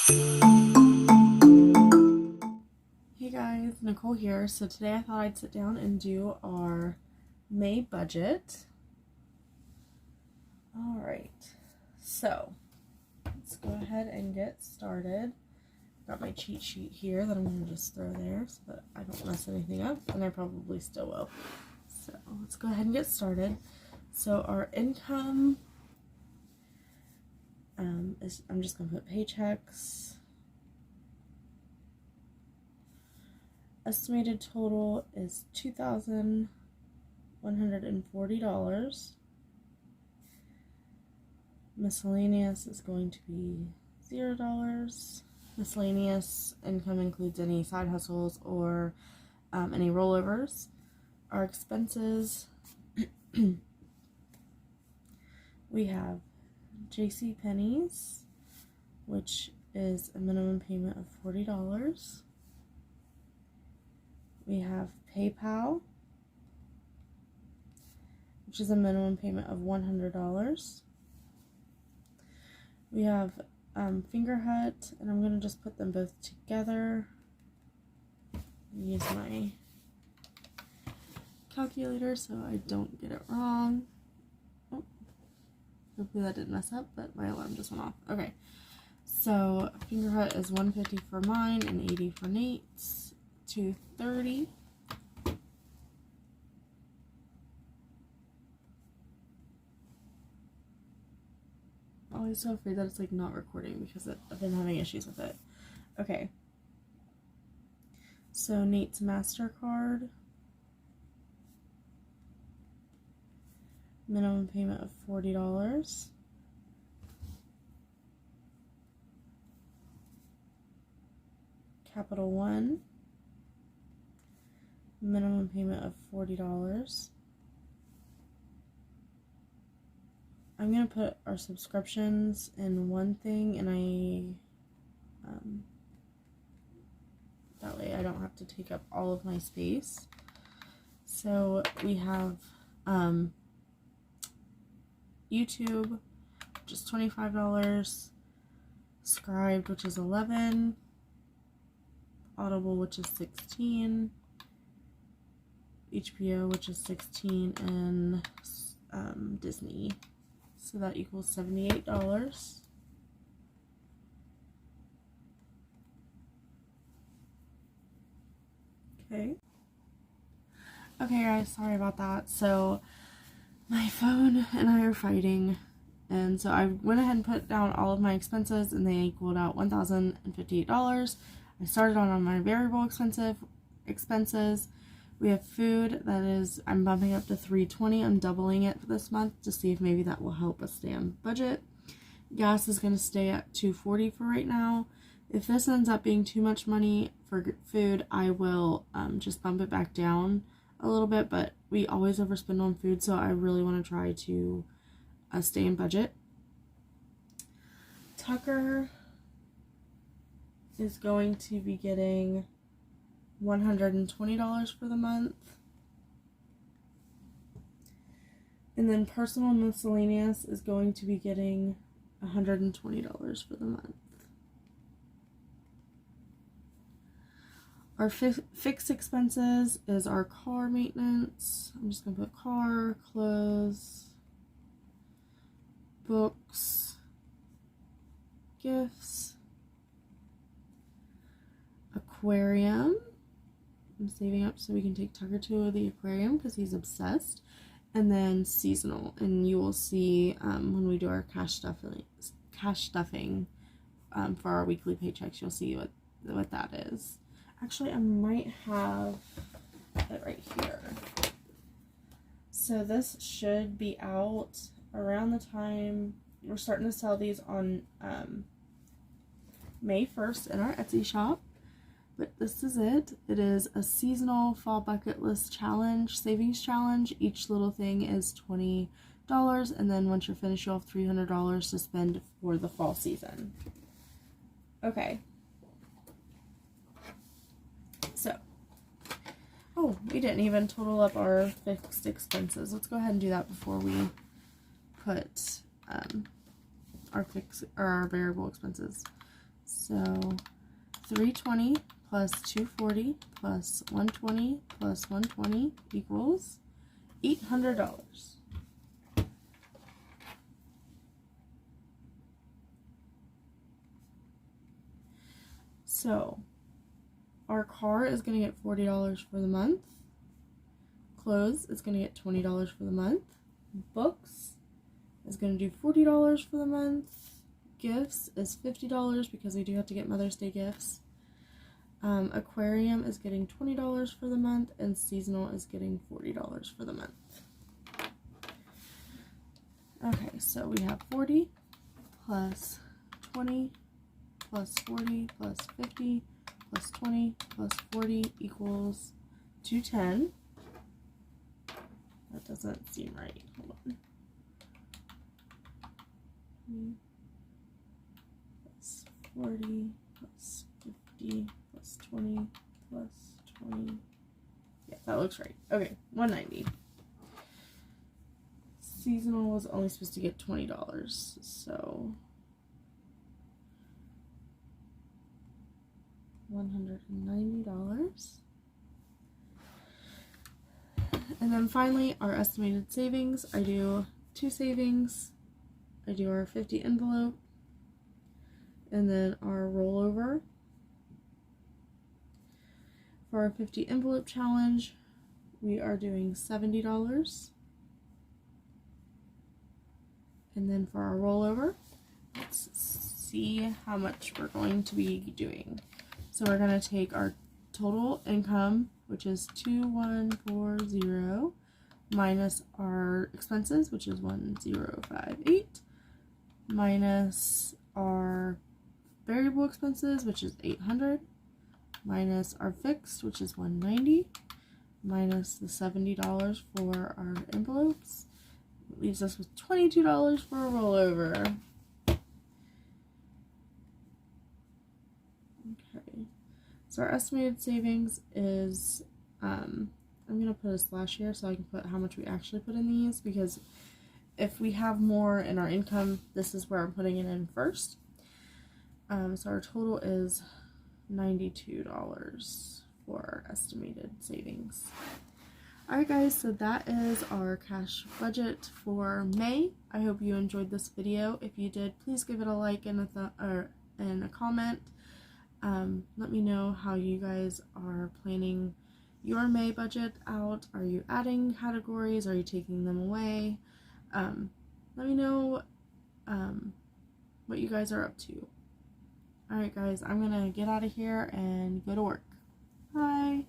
Hey guys, Nicole here. So today I thought I'd sit down and do our May budget. Alright, so let's go ahead and get started. Got my cheat sheet here that I'm going to just throw there so that I don't mess anything up, and I probably still will. So let's go ahead and get started. So our income is, I'm just going to put paychecks. Estimated total is $2,140. Miscellaneous is going to be $0. Miscellaneous income includes any side hustles or any rollovers. Our expenses, we have JCPenney's, which is a minimum payment of $40. We have PayPal, which is a minimum payment of $100. We have Fingerhut, and I'm going to just put them both together. Use my calculator so I don't get it wrong. Oh, hopefully that didn't mess up, but my alarm just went off. Okay, so Fingerhut is $150 for mine and $80 for Nate's. $230. I'm always so afraid that it's like not recording because I've been having issues with it. Okay. So Nate's MasterCard. Minimum payment of $40. Capital One. Minimum payment of $40. I'm going to put our subscriptions in one thing, and that way I don't have to take up all of my space. So we have YouTube, which is $25, Scribed, which is $11, Audible, which is $16, HBO, which is $16, and Disney. So that equals $78. Okay. Okay guys, sorry about that. So my phone and I are fighting, and so I went ahead and put down all of my expenses, and they equaled out $1,058. I started on my variable expenses. We have food that is, I'm bumping up to $320. I'm doubling it for this month to see if maybe that will help us stay on budget. Gas is going to stay at $240 for right now. If this ends up being too much money for food, I will just bump it back down a little bit, but we always overspend on food, so I really want to try to stay in budget. Tucker is going to be getting $120 for the month. And then personal miscellaneous is going to be getting $120 for the month. Our fixed expenses is our car maintenance. I'm just going to put car, clothes, books, gifts, aquarium. I'm saving up so we can take Tucker to the aquarium because he's obsessed. And then seasonal, and you will see when we do our cash stuffing for our weekly paychecks, you'll see what that is. Actually, I might have it right here. So this should be out around the time we're starting to sell these on May 1st in our Etsy shop. But this is it. It is a seasonal fall bucket list challenge, savings challenge. Each little thing is $20, and then once you're finished, you'll have $300 to spend for the fall season. Okay. So, oh, we didn't even total up our fixed expenses. Let's go ahead and do that before we put our variable expenses. So 320 plus 240 plus 120 plus 120 equals $800. So our car is going to get $40 for the month. Clothes is going to get $20 for the month. Books is going to do $40 for the month. Gifts is $50 because we do have to get Mother's Day gifts. Aquarium is getting $20 for the month, and seasonal is getting $40 for the month. Okay, so we have 40 plus 20 plus 40 plus 50 plus 20 plus 40 equals 210. That doesn't seem right. Hold on. Plus 40 plus 50 plus 20 plus 20. Yeah, that looks right. Okay, 190. Seasonal was only supposed to get $20, so $190. And then finally, our estimated savings. I do 2 savings. I do our 50 envelope, and then our rollover. For our 50 envelope challenge, we are doing $70. And then for our rollover, let's see how much we're going to be doing. So we're going to take our total income, which is 2140, minus our expenses, which is 1058, minus our variable expenses, which is 800, minus our fixed, which is 190, minus the $70 for our envelopes. It leaves us with $22 for a rollover. Okay, so our estimated savings is, I'm going to put a slash here so I can put how much we actually put in these, because if we have more in our income, this is where I'm putting it in first. So our total is $92 for our estimated savings. Alright guys, so that is our cash budget for May. I hope you enjoyed this video. If you did, please give it a like and a comment. Let me know how you guys are planning your May budget out. Are you adding categories? Are you taking them away? Let me know what you guys are up to. Alright guys, I'm gonna get out of here and go to work. Bye!